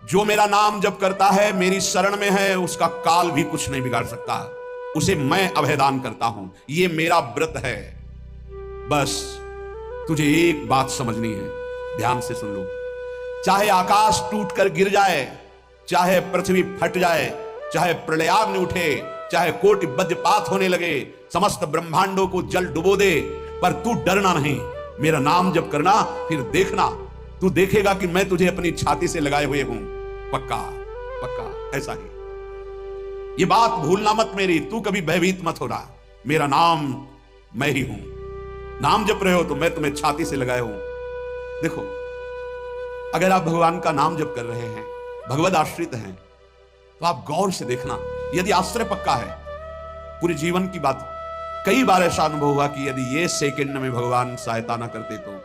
जो मेरा नाम जप करता है, मेरी शरण में है, उसका काल भी कुछ नहीं बिगाड़ सकता। उसे मैं अभयदान करता हूं, ये मेरा व्रत है। बस तुझे एक बात समझनी है, ध्यान से सुन लो। चाहे आकाश टूटकर गिर जाए, चाहे पृथ्वी फट जाए, चाहे प्रलयाग्नि उठे, चाहे कोटि वज्रपात होने लगे, समस्त ब्रह्मांडों को जल डुबो दे, पर तू डरना नहीं। मेरा नाम जप करना, फिर देखना, तू देखेगा कि मैं तुझे अपनी छाती से लगाए हुए हूं। पक्का पक्का ऐसा ही। ये बात भूलना मत मेरी, तू कभी भयभीत मत हो रहा। मेरा नाम मैं ही हूं। नाम जप रहे हो तो मैं तुम्हें छाती से लगाए हूं। देखो, अगर आप भगवान का नाम जप कर रहे हैं, भगवद आश्रित हैं, तो आप गौर से देखना। यदि आश्रय पक्का है, पूरे जीवन की बात, कई बार ऐसा अनुभव हुआ कि यदि ये सेकंड में भगवान सहायता ना करते तो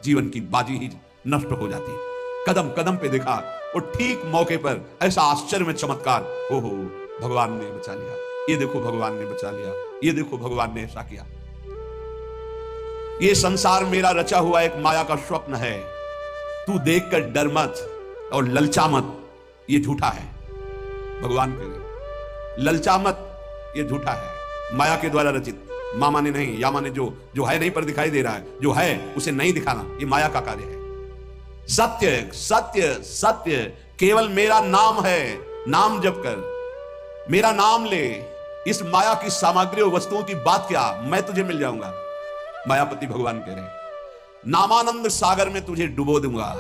जीवन की बाजी ही नष्ट हो जाती। कदम कदम पे देखा, और ठीक मौके पर ऐसा आश्चर्य में चमत्कार, ओहो भगवान ने बचा लिया, ये देखो भगवान ने बचा लिया, ये देखो भगवान ने ऐसा किया। ये संसार मेरा रचा हुआ एक माया का स्वप्न है। तू देखकर डर मत और ललचा मत, ये झूठा है। भगवान के लिए ललचा मत, ये झूठा है, माया के द्वारा रचित। मामा ने नहीं, यामा ने जो है नहीं पर दिखाई दे रहा है, जो है उसे नहीं दिखाना, ये माया का कार्य है। सत्य सत्य सत्य केवल मेरा नाम है। नाम जप कर, मेरा नाम ले। इस माया की सामग्री और वस्तुओं की बात क्या, मैं तुझे मिल जाऊंगा। मायापति भगवान कह रहे, नामानंद सागर में तुझे डुबो दूंगा।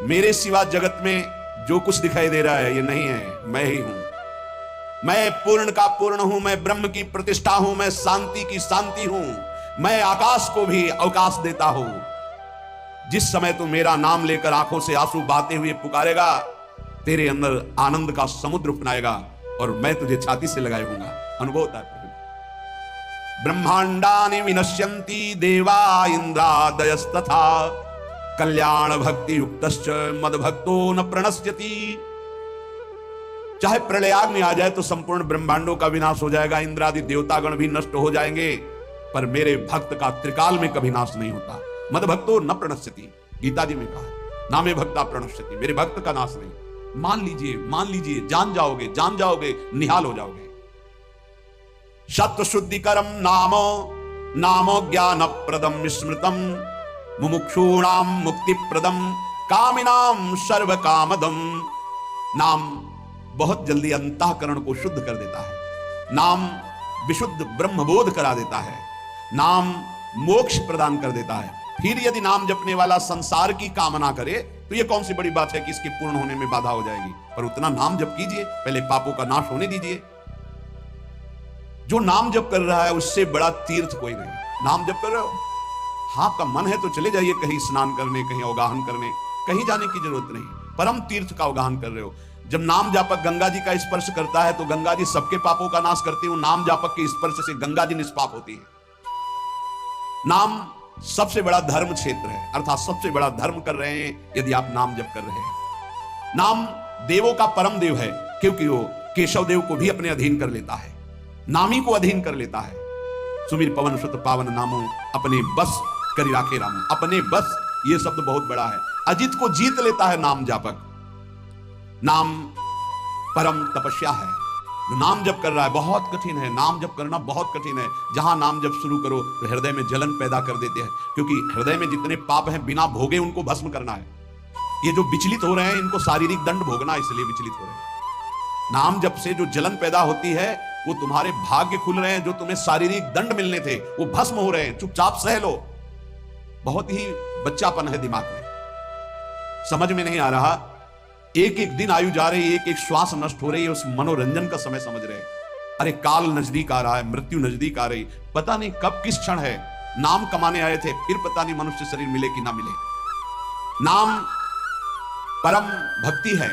मेरे सिवा जगत में जो कुछ दिखाई दे रहा है ये नहीं है, मैं ही हूं। मैं पूर्ण का पूर्ण हूं, मैं ब्रह्म की प्रतिष्ठा हूं, मैं शांति की शांति हूं, मैं आकाश को भी अवकाश देता हूं। जिस समय तू मेरा नाम लेकर आंखों से आंसू बहाते हुए पुकारेगा, तेरे अंदर आनंद का समुद्र अपनाएगा और मैं तुझे छाती से लगाए हूंगा। अनुभव होता है। ब्रह्मांडानि विनश्यन्ति देवा इंद्रादयस्तथा कल्याण भक्ति युक्तश्च मद भक्तो न प्रणश्यति। चाहे प्रलयाग्नि आ जाए तो संपूर्ण ब्रह्मांडों का विनाश हो जाएगा, इंद्रादि देवतागण भी नष्ट हो जाएंगे, पर मेरे भक्त का त्रिकाल में कभी नाश नहीं होता। मद भक्तो न प्रणश्यति, गीता जी में कहा है, नामे भक्ता प्रणश्यति, मेरे भक्त का नाश नहीं। मान लीजिए, जान जाओगे, निहाल हो जाओगे। सत्व शुद्धिकरम नामो नामो ज्ञान प्रदम स्मृतम मुमुक्षूणाम मुक्ति प्रदम कामिनाम सर्व कामदम। नाम बहुत जल्दी अंतःकरण को शुद्ध कर देता है। नाम विशुद्ध ब्रह्मबोध करा देता है। नाम मोक्ष प्रदान कर देता है। फिर यदि नाम जपने वाला संसार की कामना करे तो यह कौन सी बड़ी बात है कि इसके पूर्ण होने में बाधा हो जाएगी। पर उतना नाम जप कीजिए, पहले पापों का नाश होने दीजिए। जो नाम जप कर रहा है उससे बड़ा तीर्थ कोई नहीं। नाम जप कर रहे हो, हाँ आपका मन है तो चले जाइए कहीं स्नान करने, कहीं अवगाहन करने, कहीं जाने की जरूरत नहीं। परम तीर्थ का अवगाहन कर रहे हो। जब नाम जापक गंगा जी का स्पर्श करता है तो गंगा जी सबके पापों का नाश करती है। नाम जापक के स्पर्श से गंगा जी निष्पाप होती है। नाम सबसे बड़ा धर्म क्षेत्र है, अर्थात सबसे बड़ा धर्म कर रहे हैं यदि आप नाम जप कर रहे हैं। नाम देवों का परम देव है, क्योंकि वो केशव देव को भी अपने अधीन कर लेता है, नामी को अधीन कर लेता है। सुमिर पवन सुत पावन नामो अपने बस करी राखे रामो। अपने बस, ये शब्द बहुत बड़ा है। अजित को जीत लेता है नाम जापक। नाम परम तपस्या है। जो नाम जप कर रहा है बहुत कठिन है, नाम जप करना बहुत कठिन है। जहां नाम जप शुरू करो तो हृदय में जलन पैदा कर देते हैं, क्योंकि हृदय में जितने पाप हैं बिना भोगे उनको भस्म करना है। ये जो विचलित हो रहे हैं इनको शारीरिक दंड भोगना, इसलिए विचलित हो रहे हैं। नाम जप से जो जलन पैदा होती है वो तुम्हारे भाग्य खुल रहे हैं, जो तुम्हें शारीरिक दंड मिलने थे वो भस्म हो रहे हैं। चुपचाप सह लो। बहुत ही बच्चापन है दिमाग में, समझ में नहीं आ रहा। एक एक दिन आयु जा रही है, एक एक श्वास नष्ट हो रही है, उस मनोरंजन का समय समझ रहे हैं। अरे काल नजदीक आ रहा है, मृत्यु नजदीक आ रही, पता नहीं कब किस क्षण है। नाम कमाने आए थे, फिर पता नहीं मनुष्य शरीर मिले कि ना मिले। नाम परम भक्ति है।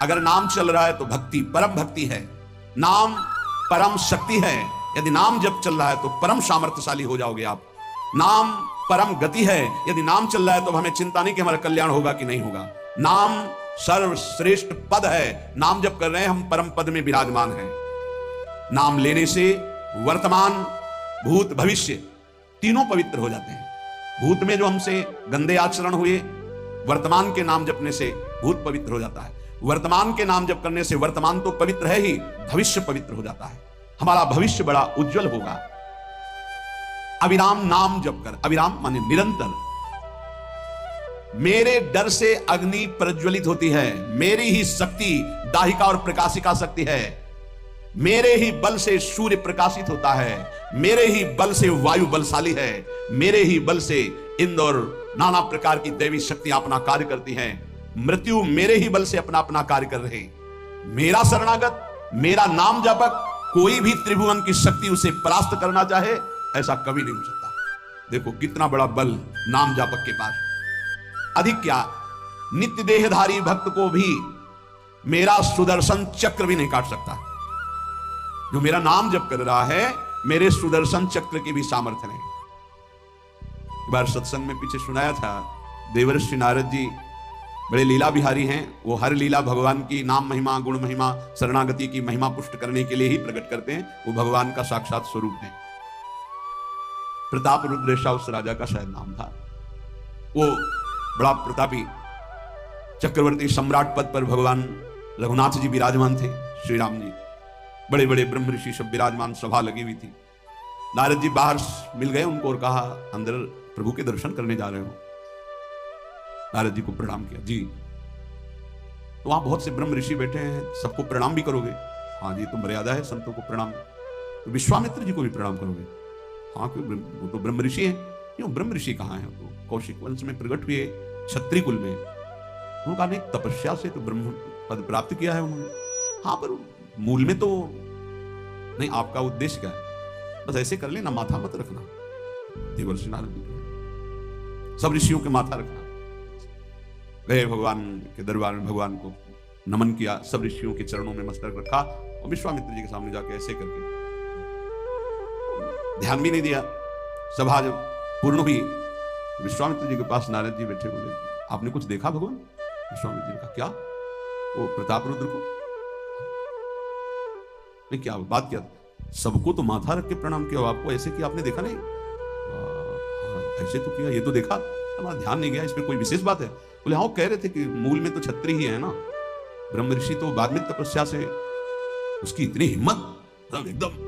अगर नाम चल रहा है तो भक्ति परम भक्ति है। नाम परम शक्ति है। यदि नाम जब चल रहा है तो परम सामर्थ्यशाली हो जाओगे आप। नाम परम गति है। यदि नाम चल रहा है तो हमें चिंता नहीं कि हमारा कल्याण होगा कि नहीं होगा। नाम सर्वश्रेष्ठ पद है। नाम जब कर रहे हैं हम परम पद में विराजमान हैं। नाम लेने से वर्तमान भूत भविष्य तीनों पवित्र हो जाते हैं। भूत में जो हमसे गंदे आचरण हुए, वर्तमान के नाम जपने से भूत पवित्र हो जाता है। वर्तमान के नाम जप करने से वर्तमान तो पवित्र है ही, भविष्य पवित्र हो जाता है। हमारा भविष्य बड़ा उज्जवल होगा। अविराम नाम जप कर, अविराम माने निरंतर। मेरे डर से अग्नि प्रज्वलित होती है, मेरी ही शक्ति दाहिका और प्रकाशिका शक्ति है, मेरे ही बल से सूर्य प्रकाशित होता है, मेरे ही बल से वायु बलशाली है, मेरे ही बल से इंद्र और नाना प्रकार की दैवी शक्तियां अपना कार्य करती हैं। मृत्यु मेरे ही बल से अपना अपना कार्य कर रहे। मेरा शरणागत, मेरा नाम जापक, कोई भी त्रिभुवन की शक्ति उसे परास्त करना चाहे ऐसा कभी नहीं हो सकता। देखो कितना बड़ा बल नाम जापक के पास। अधिक क्या, नित्य देहधारी भक्त को भी मेरा सुदर्शन चक्र भी नहीं काट सकता। जो मेरा नाम जप कर रहा है, मेरे सुदर्शन चक्र की भी सामर्थ्य नहीं। एक बार सत्संग में पीछे सुनाया था, देवर्षि नारद जी बड़े लीला बिहारी हैं। वो हर लीला भगवान की नाम महिमा, गुण महिमा, शरणागति की महिमा पुष्ट करने के लिए ही प्रकट करते हैं। वो भगवान का साक्षात स्वरूप है। प्रताप रुद्र ऐसा उस राजा का शायद नाम था। वो बड़ा प्रतापी चक्रवर्ती सम्राट पद पर भगवान रघुनाथ जी विराजमान थे। श्री राम जी, बड़े बड़े ब्रह्म ऋषि सब विराजमान, सभा लगी हुई थी। नारद जी बाहर मिल गए उनको और कहा, अंदर प्रभु के दर्शन करने जा रहे हो? नारद जी को प्रणाम किया। जी, तो वहां बहुत से ब्रह्म ऋषि बैठे हैं, सबको प्रणाम भी करोगे? हाँ जी, तो मर्यादा है संतों को प्रणाम। तो विश्वामित्र जी को भी प्रणाम करोगे? हाँ, क्यों, वो तो ब्रह्म ऋषि हैं। क्यों, ब्रह्म ऋषि कहाँ है? वो कौशिक वंश में प्रकट हुए, क्षत्रिय कुल में। उनका नहीं, तपस्या से तो ब्रह्म पद प्राप्त किया है उन्होंने। हाँ, पर मूल में तो नहीं। आपका उद्देश्य क्या है? बस ऐसे कर लेना, माथा मत रखना। देवर्षि नारद जी सब ऋषियों के माथा रखना। गए भगवान के दरबार में, भगवान को नमन किया, सब ऋषियों के चरणों में मस्तक रखा और विश्वामित्र जी के सामने जाके ऐसे करके ध्यान भी नहीं दिया। सभा जब पूर्ण हुई, विश्वामित्र जी के पास नारद जी बैठे, बोले, आपने कुछ देखा भगवान? विश्वामित्र जी ने कहा, क्या? वो प्रताप रुद्र को? नहीं, क्या बात? क्या? सबको तो माथा रख के प्रणाम किया, आपको ऐसे किया, आपने देखा नहीं? ऐसे तो किया, ये तो देखा, हमारा ध्यान नहीं गया, इसमें कोई विशेष बात है? बोले, हाँ, कह रहे थे कि मूल में तो छत्री ही है ना, ब्रह्म ऋषि तो बाद में तपस्या से, उसकी इतनी हिम्मत, एकदम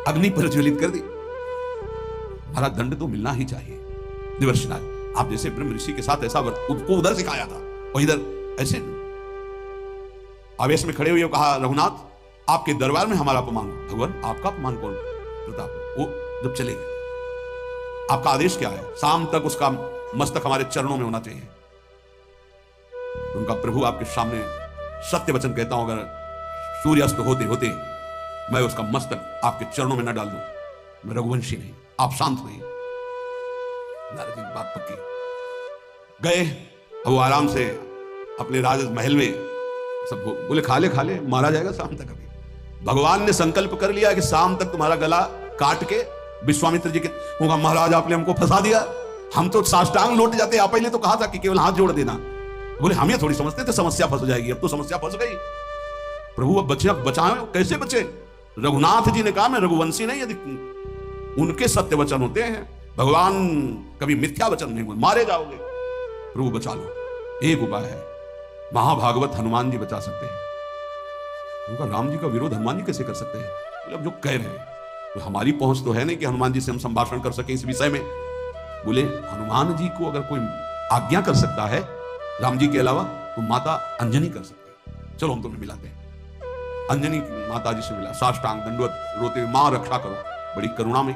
अग्नि प्रज्वलित कर दी। हमारा दंड तो मिलना ही चाहिए। देवर्षि नारद, आप जैसे ब्रह्म ऋषि के साथ ऐसा उसको उधर सिखाया था और इधर ऐसे आवेश में खड़े हुए कहा, रघुनाथ, आपके दरबार में हमारा अपमान। भगवान, आपका अपमान कौन? प्रताप। वो जब चले गए, आपका आदेश क्या है? शाम तक उसका मस्तक हमारे चरणों में होना चाहिए। उनका प्रभु आपके सामने सत्य वचन कहता हूं, अगर सूर्यास्त होते होते मैं उसका मस्तक आपके चरणों में न डाल दूं, मैं रघुवंशी नहीं। आप शांत हुए। नारद जी बात पक्की। गए, अब वो आराम से अपने राज महल में, सब बोले, खा ले, मारा जाएगा शाम तक। अभी भगवान ने संकल्प कर लिया कि शाम तक तुम्हारा गला काट के विश्वामित्र जी के होगा। महाराज, आपने हमको फंसा दिया, हम तो साष्टांग लौट जाते। आप पहले तो कहा था कि केवल हाथ जोड़ देना। बोले, हम ये थोड़ी समझते थे समस्या फंस जाएगी। अब तो समस्या फंस गई। प्रभु अब बचाए, कैसे बचे? रघुनाथ जी ने कहा, मैं रघुवंशी नहीं, यदि उनके सत्य वचन होते हैं, भगवान कभी मिथ्या वचन नहीं बोलते, मारे जाओगे। प्रभु बचा लो। एक उपाय है, महाभागवत हनुमान जी बचा सकते हैं। उनका राम जी का विरोध हनुमान जी कैसे कर सकते हैं? मतलब जो कह रहे हैं, तो हमारी पहुंच तो है नहीं कि हनुमान जी से हम संभाषण कर सके इस विषय में। बोले, हनुमान जी को अगर कोई आज्ञा कर सकता है राम जी के अलावा, तो माता अंजनी कर सकती है। चलो हम तुम्हें मिलाते हैं। अंजनी माता जी से मिला, साष्टांग दंडवत रोते हुए, मां रक्षा करो, बड़ी करुणा में।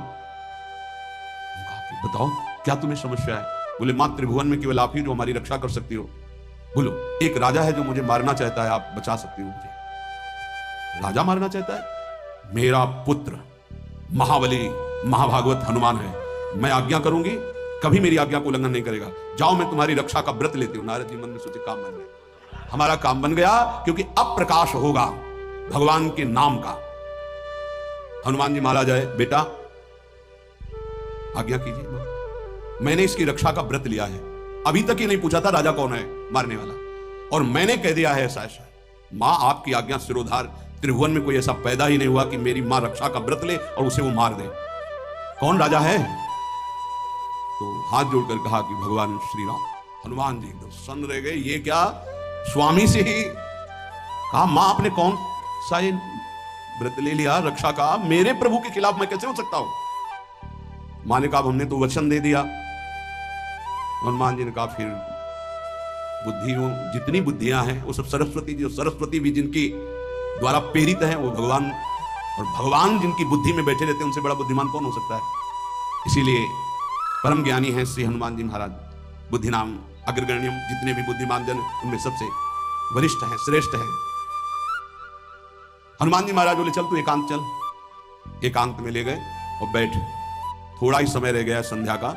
बताओ क्या तुम्हें समस्या है? बोले, मां त्रिभुवन में केवल आप ही जो हमारी रक्षा कर सकती हो। बोलो, एक राजा है जो मुझे मारना चाहता है, आप बचा सकती हो मुझे? राजा मारना चाहता है? मेरा पुत्र महाबली महाभागवत हनुमान है, मैं आज्ञा करूंगी, कभी मेरी आज्ञा को उल्लंघन नहीं करेगा। जाओ, मैं तुम्हारी रक्षा का व्रत लेती हूं। नारद जी मन में सोचे, काम बन गया, हमारा काम बन गया, क्योंकि अब प्रकाश होगा भगवान के नाम का। हनुमान जी मारा जाए, बेटा आज्ञा कीजिए, मैंने इसकी रक्षा का व्रत लिया है। अभी तक ही नहीं पूछा था राजा कौन है मारने वाला, और मैंने कह दिया है ऐसा ऐसा। मां, आपकी आज्ञा सिरोधार, त्रिभुवन में कोई ऐसा पैदा ही नहीं हुआ कि मेरी मां रक्षा का व्रत ले और उसे वो मार दे। कौन राजा है? तो हाथ जोड़कर कहा कि भगवान श्री राम। हनुमान जी तो सन रह गए, ये क्या स्वामी से ही कहा, मां आपने कौन सा ये व्रत ले लिया रक्षा का, मेरे प्रभु के खिलाफ मैं कैसे हो सकता हूं। मां ने कहा हमने तो वचन दे दिया। हनुमान जी ने कहा फिर बुद्धियों जितनी बुद्धियां हैं वो सब सरस्वती जी, सरस्वती भी जिनकी द्वारा प्रेरित हैं वो भगवान, और भगवान जिनकी बुद्धि में बैठे रहते हैं उनसे बड़ा बुद्धिमान कौन हो सकता है। इसीलिए परम ज्ञानी हैं श्री हनुमान जी महाराज, बुद्धि नाम अग्रगण्यम, जितने भी बुद्धिमान जन उनमें सबसे वरिष्ठ हैं, श्रेष्ठ हैं। हनुमान जी महाराज बोले चल तू एकांत चल। एकांत में ले गए और बैठ, थोड़ा ही समय रह गया संध्या का,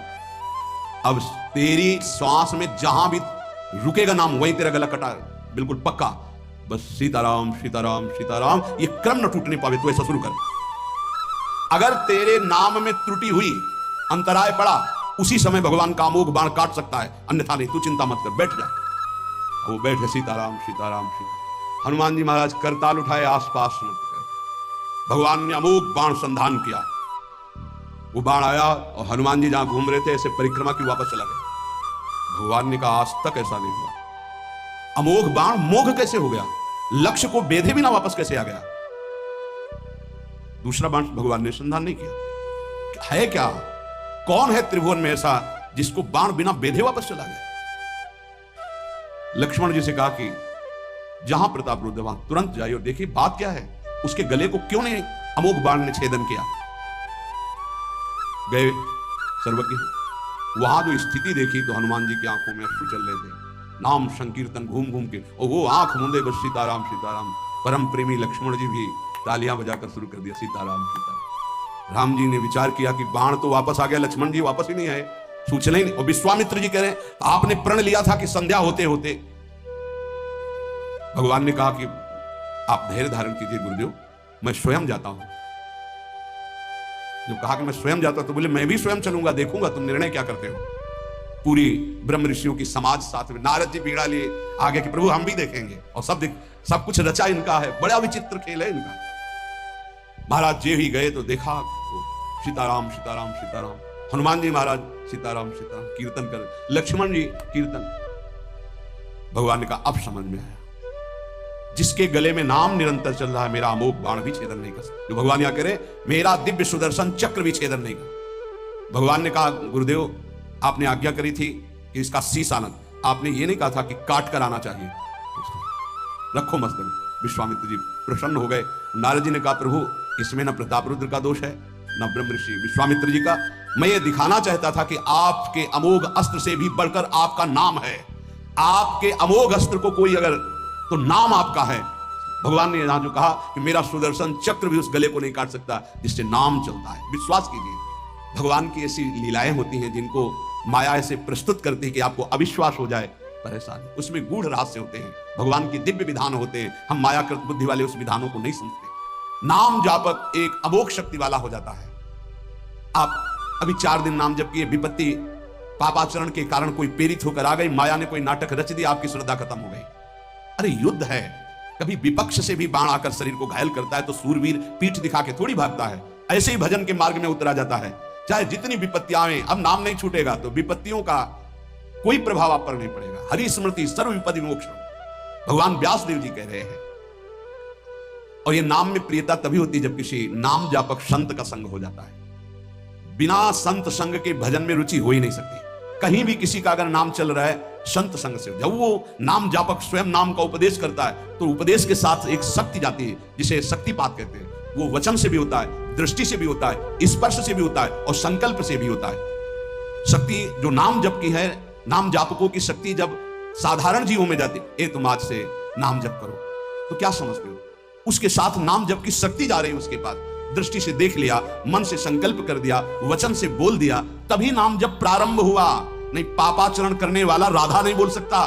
अब तेरी श्वास में जहां भी रुकेगा नाम वहीं तेरा गला कटा, बिल्कुल पक्का। बस सीताराम सीताराम सीताराम, ये क्रम न टूटने पावे, तो ऐसा शुरू कर। अगर तेरे नाम में त्रुटि हुई, अंतराय पड़ा, उसी समय भगवान का अमोघ बाण काट सकता है, अन्यथा नहीं, तू चिंता मत कर, बैठ जा। वो बैठे सीताराम सीताराम सीताराम। हनुमान जी महाराज करताल उठाए, आसपास मत कर। भगवान ने अमोघ बाण संधान किया, वो बाण आया और हनुमान जी जहां घूम रहे थे ऐसे परिक्रमा की वापस चला गया। भगवान ने कहा आज तक ऐसा नहीं हुआ, अमोघ बाण मोघ कैसे हो गया, लक्ष्य को बेधे बिना वापस कैसे आ गया। दूसरा बाण भगवान ने संधान नहीं किया। है क्या, कौन है त्रिभुवन में ऐसा जिसको बाण बिना बेधे वापस चला गया। लक्ष्मण जी से कहा कि जहां प्रताप रुद्र वहां तुरंत जाइए और देखिए बात क्या है, उसके गले को क्यों नहीं अमोघ बाण ने छेदन किया। गए सर्वज्ञ, वहां जो स्थिति देखी तो हनुमान जी की आंखों में अश्रु चल रहे थे। नाम संकीर्तन घूम घूम के, और वो आंख मूंदे बस सीताराम सीताराम। परम प्रेमी लक्ष्मण जी भी तालियां बजाकर शुरू कर दिया सीताराम सीताराम। राम जी ने विचार किया कि बाण तो वापस आ गया, लक्ष्मण जी वापस ही नहीं आए, सूचना ही नहीं। और विश्वामित्र जी कह रहे हैं आपने प्रण लिया था कि संध्या होते होते। भगवान ने कहा कि आप धैर्य धारण कीजिए गुरुदेव, मैं स्वयं जाता हूं। जो कहा कि मैं स्वयं जाता तो बोले मैं भी स्वयं चलूंगा, देखूंगा तुम निर्णय क्या करते हो। पूरी ब्रह्म ऋषियों की समाज साथ में, नारद जी पीड़ा लिए आगे कि प्रभु हम भी देखेंगे, और सब कुछ रचा इनका है, बड़ा विचित्र खेल है इनका। महाराज जी ही गए तो देखा सीताराम सीताराम सीताराम। हनुमान जी महाराज सीताराम सीताराम कीर्तन कर, लक्ष्मण जी कीर्तन। भगवान ने कहा अब समझ में आया, जिसके गले में नाम निरंतर चल रहा है मेरा अमोघ बाण भी छेदन नहीं कर सकता। जो भगवान यहां करे मेरा दिव्य सुदर्शन चक्र भी छेदन नहीं कर। भगवान ने कहा गुरुदेव आपने आज्ञा करी थी कि इसका शीश आनंद, आपने ये नहीं कहा था कि काट कर आना चाहिए, रखो मस्तक। विश्वामित्र जी प्रसन्न हो गए। नारद जी ने कहा प्रभु इसमें न प्रताप रुद्र का दोष है न ब्रह्म ऋषि विश्वामित्र जी का, मैं ये दिखाना चाहता था कि आपके अमोघ अस्त्र से भी बढ़कर आपका नाम है। आपके अमोघ अस्त्र को कोई अगर, तो नाम आपका है। भगवान ने यहां जो कहा कि मेरा सुदर्शन चक्र भी उस गले को नहीं काट सकता जिससे नाम चलता है। विश्वास कीजिए भगवान की ऐसी लीलाएं होती हैं जिनको माया ऐसे प्रस्तुत करती है कि आपको अविश्वास हो जाए, परेशानी, उसमें गूढ़ रहस्य होते हैं, भगवान के दिव्य विधान होते हैं। हम मायाकृत बुद्धि वाले उस विधानों को नहीं समझते। नाम जापक एक अमोघ शक्ति वाला हो जाता है। आप अभी 4 दिन नाम जप किए, विपत्ति पापाचरण के कारण कोई प्रेरित होकर आ गई, माया ने कोई नाटक रच दिया, आपकी श्रद्धा खत्म हो गई। अरे युद्ध है, कभी विपक्ष से भी बाण आकर शरीर को घायल करता है तो सूरवीर पीठ दिखा के थोड़ी भागता है, ऐसे ही भजन के मार्ग में उतरा जाता है। चाहे जितनी विपत्तियां आए, अब नाम नहीं छूटेगा तो विपत्तियों का कोई प्रभाव आप पर नहीं पड़ेगा। हरि स्मृति सर्व विपत्ति मोक्ष, भगवान व्यास देव जी कह रहे हैं। और ये नाम में प्रियता तभी होती है जब किसी नाम जापक संत का संग हो जाता है। बिना संत संग के भजन में रुचि हो ही नहीं सकती। कहीं भी किसी का अगर नाम चल रहा है संत संग से, जब वो नाम जापक स्वयं नाम का उपदेश करता है तो उपदेश के साथ एक शक्ति जाती है जिसे शक्तिपात कहते हैं। वो वचन से भी होता है, दृष्टि से भी होता है, स्पर्श से भी होता है और संकल्प से भी होता है। शक्ति जो नाम जप की है, नाम जापकों की शक्ति जब साधारण जीवों में जाती है, तुम आज से नाम जप करो, तो क्या समझते हो, उसके साथ नाम जप की शक्ति जा रही है उसके पास। दृष्टि से देख लिया, मन से संकल्प कर दिया, वचन से बोल दिया, तभी नाम जप प्रारंभ हुआ। नहीं पापाचरण करने वाला राधा नहीं बोल सकता।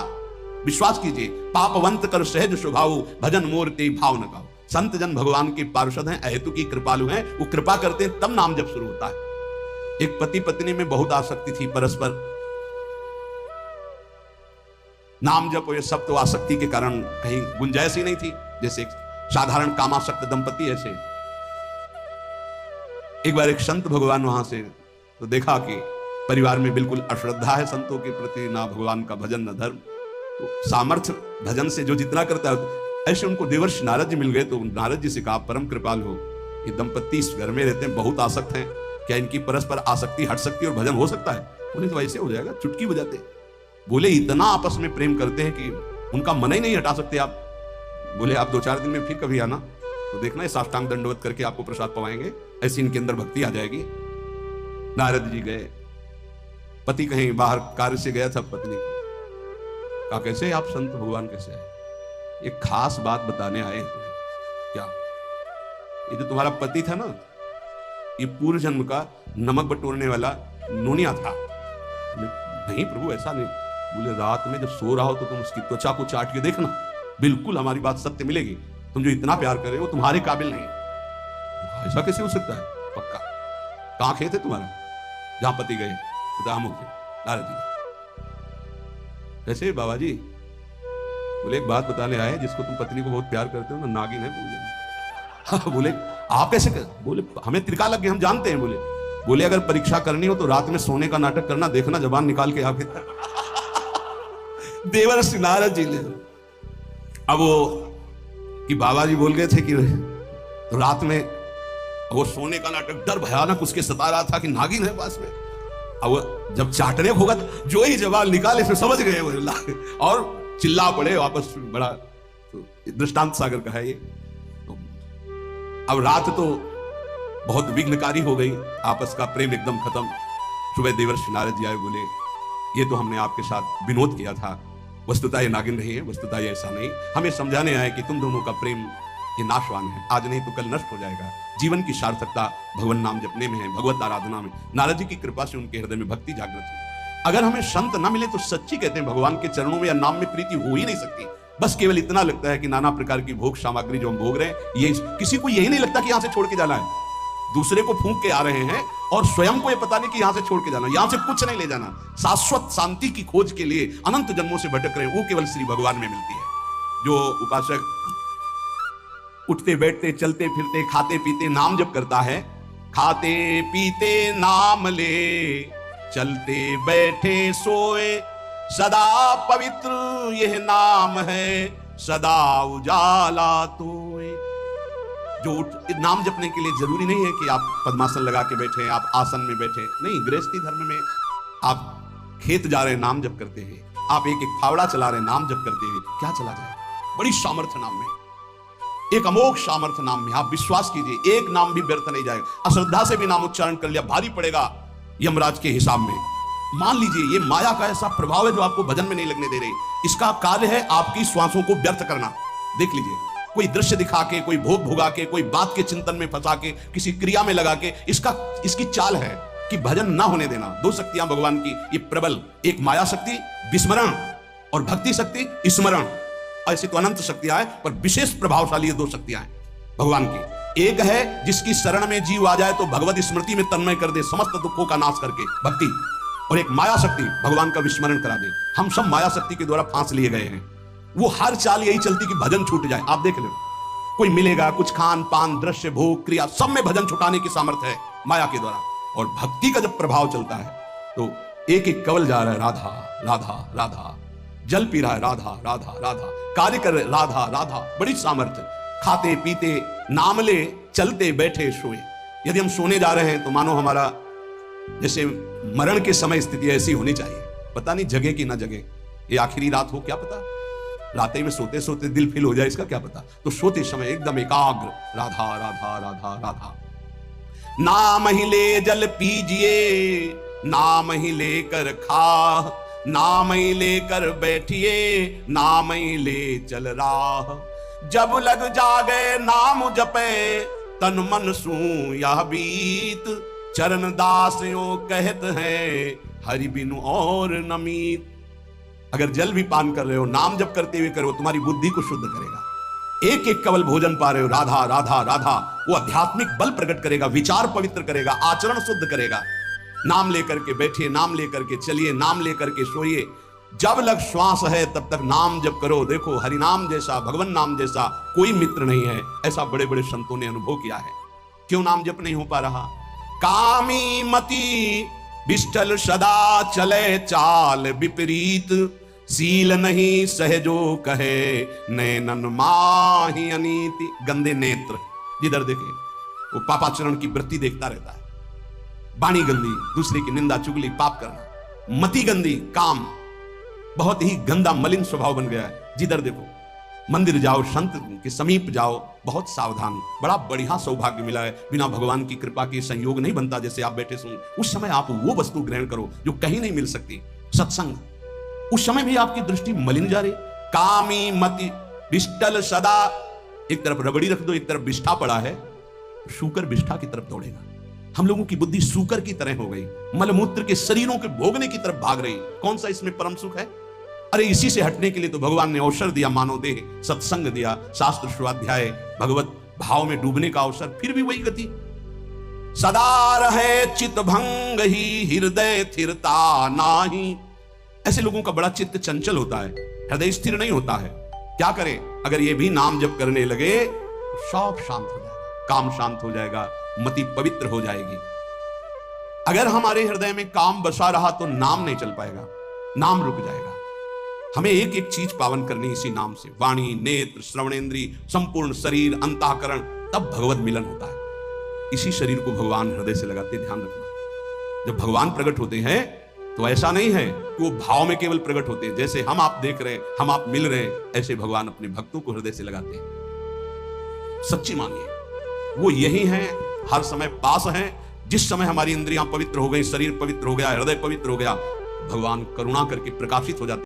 विश्वास कीजिए, पापवंत कर सहज स्वभाव, भजन मोर ते भाव न गाओ। संत जन भगवान के पार्षद हैं, अहेतु की कृपालु हैं, वो कृपा करते हैं तब नाम जप शुरू होता है। एक पति पत्नी में बहुत आसक्ति थी परस्पर, नाम जप ये सब तो आसक्ति के कारण कहीं गुंजाइश ही नहीं थी, जैसे साधारण कामासक्त दंपति। ऐसे एक बार एक संत भगवान वहां से तो देखा कि परिवार में बिल्कुल अश्रद्धा है संतों के प्रति, ना भगवान का भजन न धर्म, तो सामर्थ्य भजन से जो जितना करता है। ऐसे उनको देवर्षि नारद जी मिल गए, तो नारद जी से कहा परम कृपाल हो, ये दंपति इस घर में रहते हैं, बहुत आसक्त हैं, क्या इनकी परस्पर आसक्ति हट सकती है और भजन हो सकता है? उन्हें तो ऐसे हो जाएगा, चुटकी बजाते। बोले इतना आपस में प्रेम करते हैं कि उनका मन ही नहीं हटा सकते आप। बोले आप 2-4 दिन में फिर कभी आना तो देखना, ये साष्टांग दंडवत करके आपको प्रसाद पवाएंगे, ऐसी इनके अंदर भक्ति आ जाएगी। नारद जी गए, पति कहीं बाहर कार्य से गया था, पत्नी कहा कैसे आप संत भगवान कैसे आए? एक खास बात बताने आए हैं तुम्हें। क्या? ये जो तुम्हारा पति था ना, ये पूर्व जन्म का नमक बटोरने वाला नोनिया था। नहीं प्रभु ऐसा नहीं। बोले रात में जब सो रहा हो तो तुम उसकी त्वचा को चाट के देखना, बिल्कुल हमारी बात सत्य मिलेगी। तुम जो इतना प्यार कर रहे हो तुम्हारे काबिल नहीं। ऐसा कैसे हो सकता है? पक्का। कहां खेत है तुम्हारा जहां पति गए? नारद जी कैसे बाबा जी? बोले एक बात बताने आए, जिसको तुम पत्नी को बहुत प्यार करते हो ना, नागिन है पूजन। बोले आप कैसे कर? बोले हमें त्रिका लग गए, हम जानते हैं। बोले अगर परीक्षा करनी हो तो रात में सोने का नाटक करना, देखना जबान निकाल के आके। देवर्षि नारद जी ने अब वो कि बाबा जी बोल गए थे कि तो रात में वो सोने का नाटक, डर भयानक उसके सता रहा था कि नागिन है पास में। अब जब चाटने होगा जो ही जवाब निकाले फिर समझ गए वो और चिल्ला पड़े वापस। बड़ा तो दृष्टांत सागर का है ये। तो अब रात तो बहुत विघ्नकारी हो गई, आपस का प्रेम एकदम खत्म। सुबह देवर्षि नारद जी आए, बोले ये तो हमने आपके साथ विनोद किया था, वस्तुतः ये नागिन नहीं है, वस्तुतः ये ऐसा नहीं। हमें समझाने आए कि तुम दोनों का प्रेम ये नाशवान है, आज नहीं तो कल नष्ट हो जाएगा। जीवन की सार्थकता भगवान नाम जपने में है, भगवत आराधना में। नारद जी की कृपा से उनके हृदय में भक्ति जागृत हुई। अगर हमें संत न मिले तो सच्ची कहते हैं भगवान के चरणों में या नाम में प्रीति हो ही नहीं सकती। बस केवल इतना लगता है कि नाना प्रकार की भोग सामग्री जो हम भोग रहे हैं, ये किसी को यही नहीं लगता कि यहां से छोड़ के जाना है। दूसरे को फूंक के आ रहे हैं और स्वयं को ये पता नहीं कि यहां से छोड़ के जाना, यहां से कुछ नहीं ले जाना। शाश्वत शांति की खोज के लिए अनंत जन्मों से भटक रहे हैं, वो केवल श्री भगवान में मिलती है। जो उपासक उठते बैठते चलते फिरते खाते पीते नाम जप करता है, खाते पीते नाम ले, चलते बैठे सोए, सदा पवित्र यह नाम है, सदा उजाला तोए। जो नाम जपने के लिए जरूरी नहीं है कि आप पद्मासन लगा के बैठे, आप आसन में बैठे, नहीं। गृहस्थी धर्म में आप खेत जा रहे हैं नाम जप करते हैं, आप एक एक फावड़ा चला रहे हैं नाम जप करते हैं, क्या चला जाए? बड़ी सामर्थ्य नाम में, एक अमोघ सामर्थ्य नाम में। आप विश्वास कीजिए एक नाम भी व्यर्थ नहीं जाएगा। अश्रद्धा से भी नाम उच्चारण कर लिया भारी पड़ेगा यमराज के हिसाब में। मान लीजिए ये माया का ऐसा प्रभाव है जो आपको भजन में नहीं लगने दे रही। इसका कार्य है आपकी श्वासों को व्यर्थ करना। देख लीजिए, कोई दृश्य दिखा के, कोई भोग भोगा के, कोई बात के चिंतन में फंसा के, किसी क्रिया में लगा के, इसकी चाल है कि भजन ना होने देना। दो शक्तियां भगवान की ये प्रबल, एक माया शक्ति विस्मरण और भक्ति शक्ति स्मरण। ऐसी तो अनंत शक्तियां हैं, पर विशेष प्रभावशाली ये दो शक्तियां हैं भगवान की। एक है जिसकी शरण में जीव आ जाए तो भगवत स्मृति में तन्मय कर दे, समस्त दुखों का नाश करके, भक्ति। और एक माया शक्ति भगवान का विस्मरण करा दे। हम सब माया शक्ति के द्वारा फांस लिए गए हैं। वो हर चाल यही चलती कि भजन छूट जाए। आप देख लो, कोई मिलेगा, कुछ खान पान दृश्य भोग क्रिया सब में भजन छुटाने की सामर्थ्य है माया के द्वारा। और भक्ति का जब प्रभाव चलता है तो एक एक कवल जा रहा है राधा राधा राधा, जल पी रहा है राधा राधा राधा, कार्य कर रहे राधा राधा, बड़ी सामर्थ्य। खाते पीते नाम ले, चलते बैठे सोए। यदि हम सोने जा रहे हैं तो मानो हमारा जैसे मरण के समय स्थिति ऐसी होनी चाहिए। पता नहीं जगे कि ना जगे, ये आखिरी रात हो क्या पता, रातें में सोते सोते दिल फिल हो जाए, इसका क्या पता। तो सोते समय एकदम एकाग्र राधा राधा राधा राधा। नाम ही ले जल पीजिए, नाम ही लेकर खा, नाम ही लेकर बैठिए, नाम ही ले चल राह। जब लग जागे नाम जपे, तन मन सू यह बीत, चरण दास यो कहत है, हरि बिनु और नमीत। अगर जल भी पान कर रहे हो, नाम जप करते हुए करो, तुम्हारी बुद्धि को शुद्ध करेगा। एक एक कवल भोजन पा रहे हो राधा राधा राधा, वो आध्यात्मिक बल प्रकट करेगा, विचार पवित्र करेगा, आचरण शुद्ध करेगा। नाम लेकर के बैठिए, नाम लेकर के चलिए, नाम लेकर के सोइए। जब लग श्वास है तब तक नाम जप करो। देखो हरि नाम जैसा, भगवान नाम जैसा कोई मित्र नहीं है, ऐसा बड़े बड़े संतों ने अनुभव किया है। क्यों नाम जप नहीं हो पा रहा? कामी मति विष्ठल सदा चले चाल विपरीत, सील नहीं सहजो कहे नैनन माही अनीति। गंदे नेत्र, जिधर देखे वो पापाचरण की वृत्ति देखता रहता है। वाणी गंदी, दूसरे की निंदा चुगली पाप करना। मति गंदी, काम, बहुत ही गंदा मलिन स्वभाव बन गया है। जिधर देखो, मंदिर जाओ, संत के समीप जाओ, बहुत सावधान। बड़ा बढ़िया सौभाग्य मिला है, बिना भगवान की कृपा के संयोग नहीं बनता। जैसे आप बैठे सुन, उस समय आप वो वस्तु ग्रहण करो जो कहीं नहीं मिल सकती, सत्संग। उस समय भी आपकी दृष्टि मलिन जा रही। कामी मति विष्टल सदा, एक तरफ रबड़ी रख दो, एक तरफ बिष्ठा पड़ा है, सूकर बिष्ठा की तरफ दौड़ेगा। हम लोगों की बुद्धि सूकर की तरह हो गई, मलमूत्र के शरीरों के भोगने की तरफ भाग रही। कौन सा इसमें परम सुख है? अरे इसी से हटने के लिए तो भगवान ने अवसर दिया, मानव देह, सत्संग दिया, शास्त्र स्वाध्याय, भगवत भाव में डूबने का अवसर। फिर भी वही गति। सदा रहे चित भंग ही हृदय स्थिरता नाही। ऐसे लोगों का बड़ा चित्त चंचल होता है, हृदय स्थिर नहीं होता है। क्या करें? अगर ये भी नाम जप करने लगे तो सब शांत हो जाएगा, काम शांत हो जाएगा, मति पवित्र हो जाएगी। अगर हमारे हृदय में काम बसा रहा तो नाम नहीं चल पाएगा, नाम रुक जाएगा। हमें एक एक चीज पावन करनी इसी नाम से, वाणी, नेत्र, श्रवणेन्द्री, संपूर्ण शरीर, अंतःकरण, तब भगवत मिलन होता है। इसी शरीर को भगवान हृदय से लगाते, ध्यान रखना। जब भगवान प्रकट होते हैं तो ऐसा नहीं है कि वो भाव में केवल प्रकट होते हैं। जैसे हम आप देख रहे हैं, हम आप मिल रहे हैं, ऐसे भगवान अपने भक्तों को हृदय से लगाते हैं। सच्ची मानिए, वो यही है, हर समय पास है। जिस समय हमारी इंद्रियां पवित्र हो गई, शरीर पवित्र हो गया, हृदय पवित्र हो गया, भगवान करुणा करके प्रकाशित हो जाते।